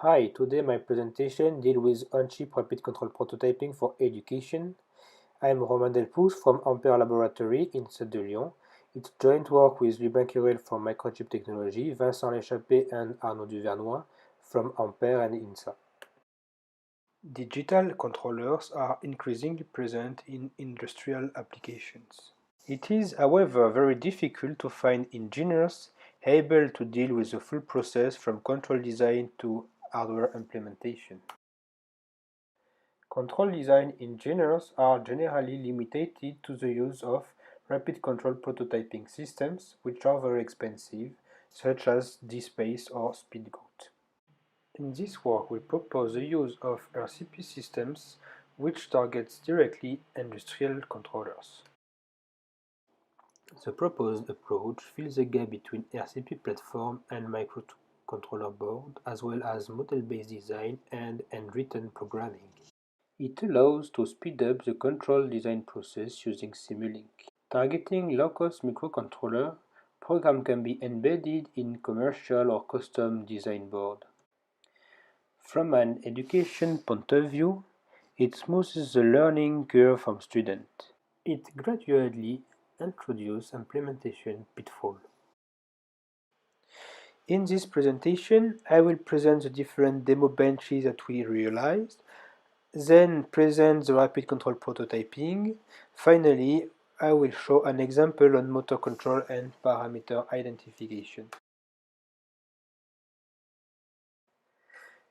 Hi, today my presentation deals with on-chip rapid control prototyping for education. I am Romain Delpouche from Ampere Laboratory in Stade de Lyon. It's joint work with Lubin Kirel from Microchip Technology, Vincent Léchappé and Arnaud Duvernois from Ampere and INSA. Digital controllers are increasingly present in industrial applications. It is, however, very difficult to find engineers able to deal with the full process from control design to hardware implementation. Control design engineers are generally limited to the use of rapid control prototyping systems, which are very expensive, such as DSpace or SpeedGoat. In this work, we propose the use of RCP systems, which targets directly industrial controllers. The proposed approach fills the gap between RCP platform and microcontroller board, as well as model-based design and handwritten programming. It allows to speed up the control design process using Simulink. Targeting low-cost microcontroller, program can be embedded in commercial or custom design board. From an education point of view, it smooths the learning curve from students. It gradually introduces implementation pitfall. In this presentation, I will present the different demo benches that we realized, then present the rapid control prototyping. Finally, I will show an example on motor control and parameter identification.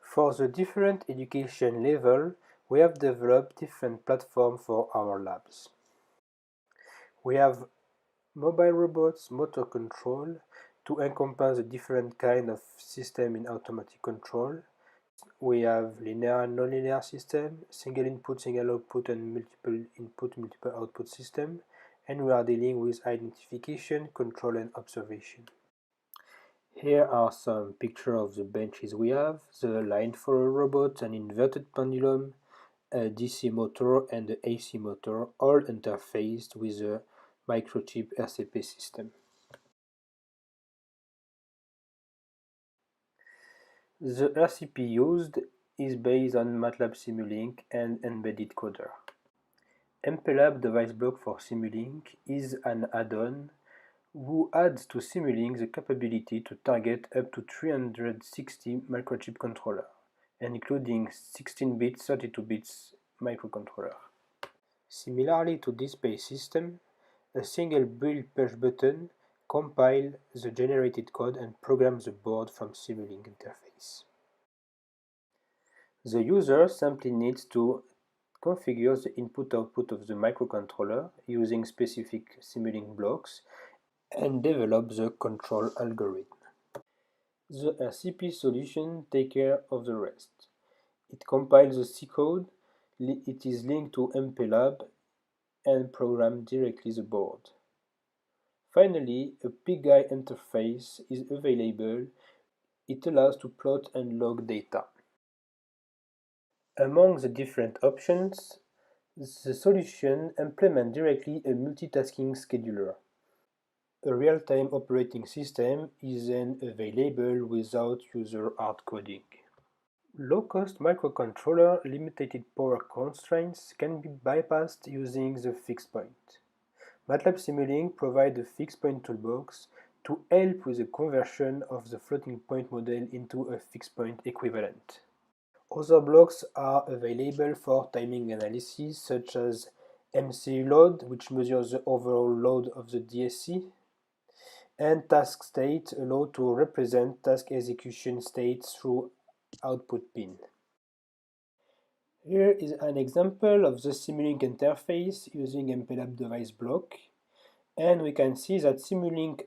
For the different education level, we have developed different platforms for our labs. We have mobile robots, motor control, to encompass the different kind of system in automatic control. We have linear and nonlinear system, single input, single output, and multiple input, multiple output system. And we are dealing with identification, control, and observation. Here are some pictures of the benches we have: the line follower robot, an inverted pendulum, a DC motor, and the AC motor, all interfaced with the microchip RCP system. The RCP used is based on MATLAB Simulink and embedded coder. MPLAB device block for Simulink is an add-on who adds to Simulink the capability to target up to 360 microchip controller, including 16-bit, 32-bit microcontroller. Similarly to DSpace system, a single build push button compiles the generated code and programs the board from Simulink interface. The user simply needs to configure the input-output of the microcontroller using specific Simulink blocks and develop the control algorithm. The RCP solution takes care of the rest. It compiles the C code, it is linked to MPLAB, and programs directly the board. Finally, a PGI interface is available. It allows to plot and log data. Among the different options, the solution implements directly a multitasking scheduler. A real-time operating system is then available without user hard coding. Low-cost microcontroller limited power constraints can be bypassed using the fixed point. MATLAB Simulink provides a fixed point toolbox to help with the conversion of the floating point model into a fixed point equivalent. Other blocks are available for timing analysis, such as MCU load, which measures the overall load of the DSC, and task state allow to represent task execution states through output pin. Here is an example of the Simulink interface using MPLAB device block, and we can see that Simulink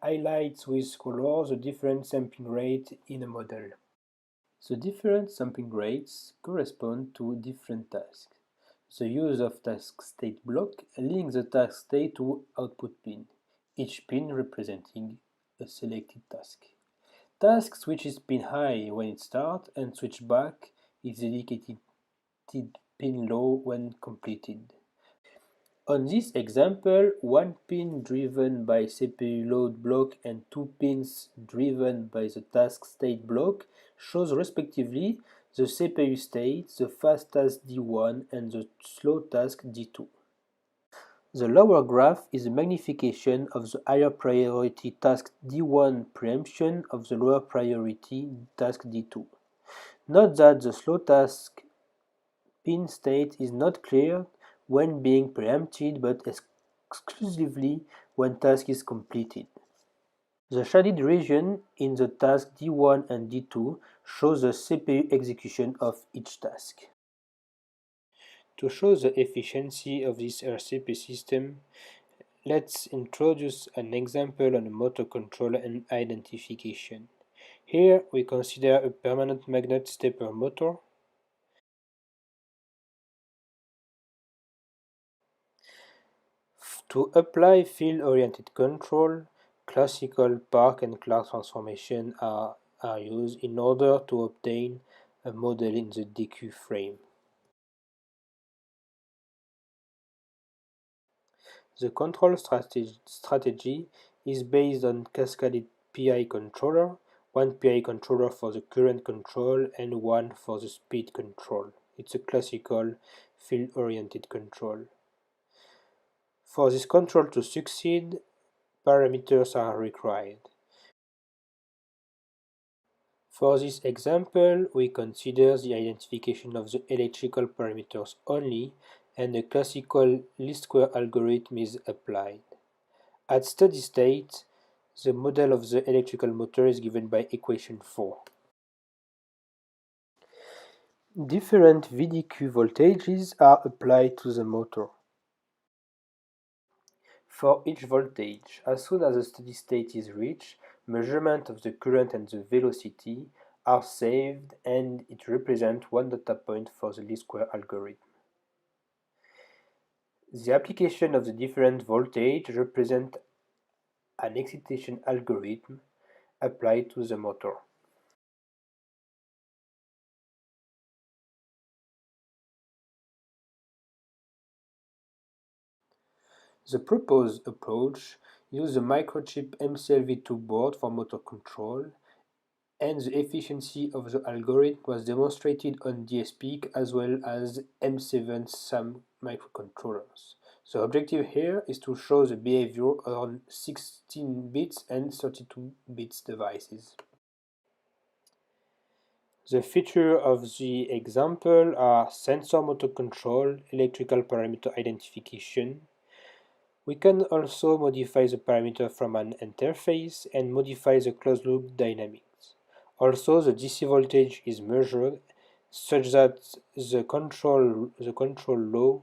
highlights with color the different sampling rate in a model. The different sampling rates correspond to different tasks. The use of task state block links the task state to output pin, each pin representing a selected task. Task switches pin high when it starts and switch back is dedicated pin low when completed. On this example, one pin driven by CPU load block and two pins driven by the task state block shows respectively the CPU state, the fast task D1 and the slow task D2. The lower graph is a magnification of the higher priority task D1 preemption of the lower priority task D2. Note that the slow task pin state is not cleared when being preempted but exclusively when task is completed. The shaded region in the task D1 and D2 shows the CPU execution of each task. To show the efficiency of this RCP system, let's introduce an example on motor control and identification. Here we consider a permanent magnet stepper motor. To apply field-oriented control, classical Park and Clark transformations are used in order to obtain a model in the DQ frame. The control strategy is based on cascaded PI controller, one PI controller for the current control and one for the speed control. It's a classical field-oriented control. For this control to succeed, parameters are required. For this example, we consider the identification of the electrical parameters only, and the classical least square algorithm is applied. At steady state, the model of the electrical motor is given by equation 4. Different VDQ voltages are applied to the motor. For each voltage, as soon as the steady state is reached, measurement of the current and the velocity are saved and it represents one data point for the least square algorithm. The application of the different voltage represents an excitation algorithm applied to the motor. The proposed approach uses a microchip MCLV2 board for motor control, and the efficiency of the algorithm was demonstrated on DSPIC as well as M7 SAM microcontrollers. The objective here is to show the behavior on 16 bits and 32 bits devices. The features of the example are sensor motor control, electrical parameter identification. We can also modify the parameter from an interface and modify the closed-loop dynamics. Also, the DC voltage is measured such that the control law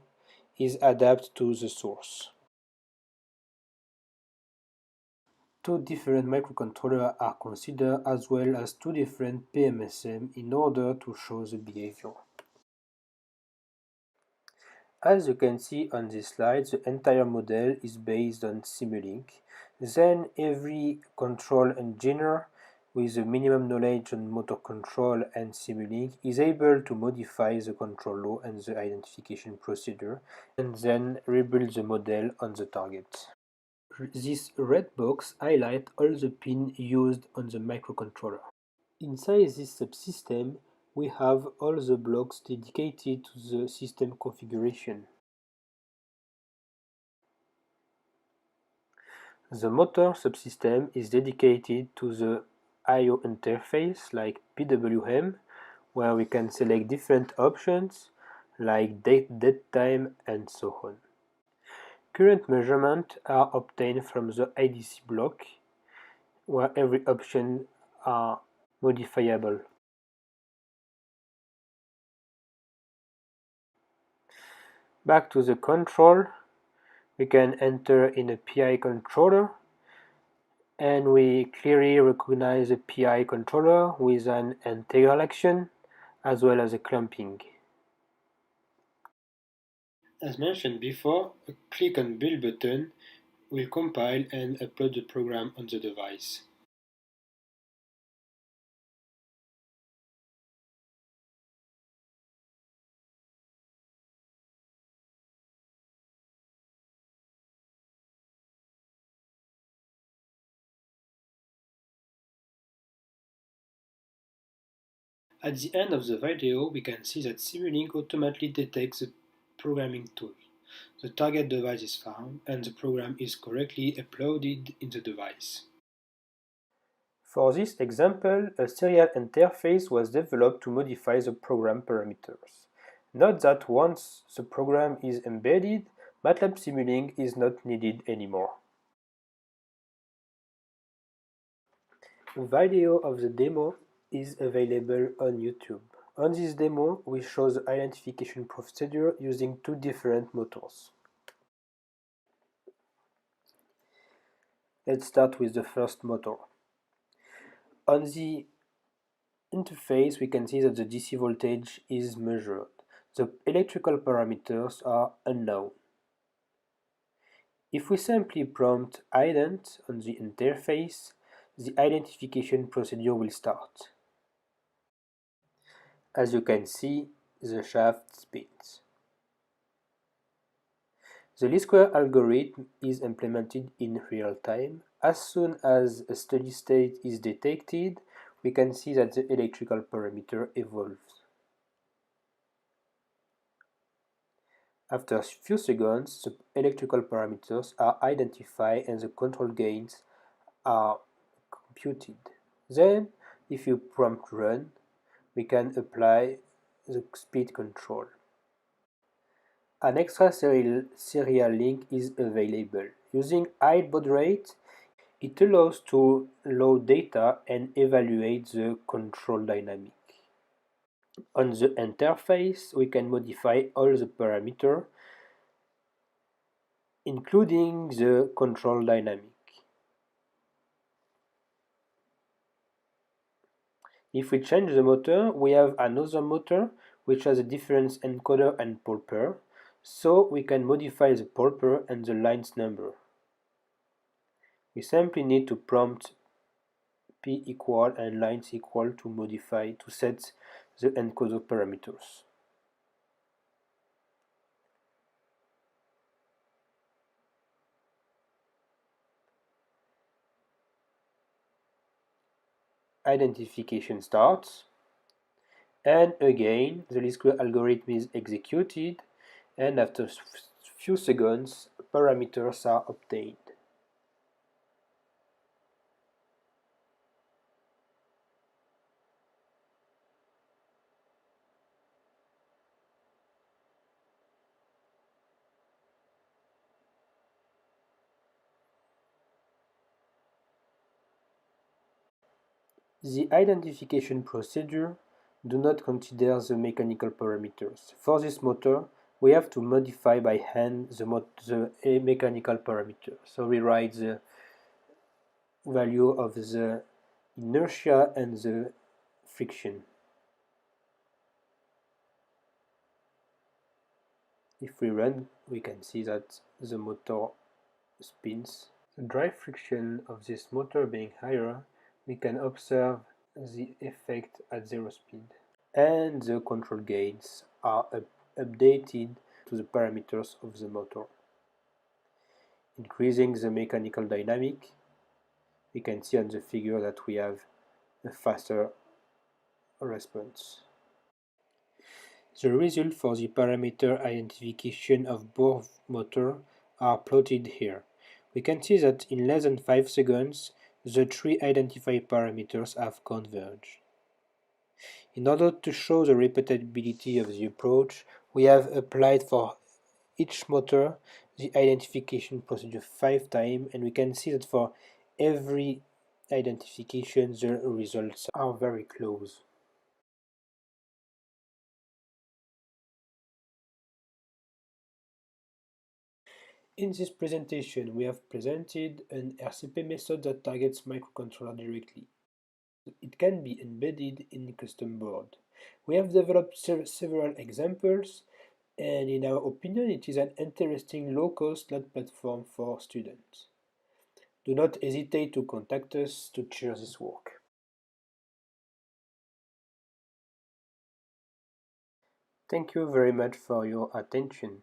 is adapted to the source. Two different microcontrollers are considered as well as two different PMSM in order to show the behavior. As you can see on this slide, the entire model is based on Simulink. Then every control engineer with a minimum knowledge on motor control and Simulink is able to modify the control law and the identification procedure and then rebuild the model on the target. This red box highlights all the pins used on the microcontroller. Inside this subsystem, we have all the blocks dedicated to the system configuration. The motor subsystem is dedicated to the I/O interface like PWM, where we can select different options like date, dead time, and so on. Current measurements are obtained from the IDC block, where every option are modifiable. Back to the control, we can enter in a PI controller, and we clearly recognize a PI controller with an integral action as well as a clamping. As mentioned before, a click on Build button will compile and upload the program on the device. At the end of the video, we can see that Simulink automatically detects the programming tool. The target device is found and the program is correctly uploaded in the device. For this example, a serial interface was developed to modify the program parameters. Note that once the program is embedded, MATLAB Simulink is not needed anymore. A video of the demo is available on YouTube. On this demo, we show the identification procedure using two different motors. Let's start with the first motor. On the interface, we can see that the DC voltage is measured. The electrical parameters are unknown. If we simply prompt ident on the interface, the identification procedure will start. As you can see, the shaft spins. The least square algorithm is implemented in real time. As soon as a steady state is detected, we can see that the electrical parameter evolves. After a few seconds, the electrical parameters are identified and the control gains are computed. Then, if you prompt run, we can apply the speed control. An extra serial link is available. Using high baud rate, it allows to load data and evaluate the control dynamic. On the interface, we can modify all the parameters, including the control dynamic. If we change the motor, we have another motor which has a different encoder and pole pair, so we can modify the pole pair and the lines number. We simply need to prompt p equal and lines equal to set the encoder parameters. Identification starts, and again the least square algorithm is executed, and after a few seconds parameters are obtained. The identification procedure do not consider the mechanical parameters. For this motor, we have to modify by hand the mechanical parameter. So we write the value of the inertia and the friction. If we run, we can see that the motor spins. The drive friction of this motor being higher, we can observe the effect at zero speed. And the control gains are updated to the parameters of the motor. Increasing the mechanical dynamic, we can see on the figure that we have a faster response. The result for the parameter identification of both motors are plotted here. We can see that in less than 5 seconds, the three identified parameters have converged. In order to show the repeatability of the approach, we have applied for each motor the identification procedure 5 times, and we can see that for every identification the results are very close. In this presentation, we have presented an RCP method that targets microcontroller directly. It can be embedded in a custom board. We have developed several examples, and in our opinion, it is an interesting low-cost lab platform for students. Do not hesitate to contact us to share this work. Thank you very much for your attention.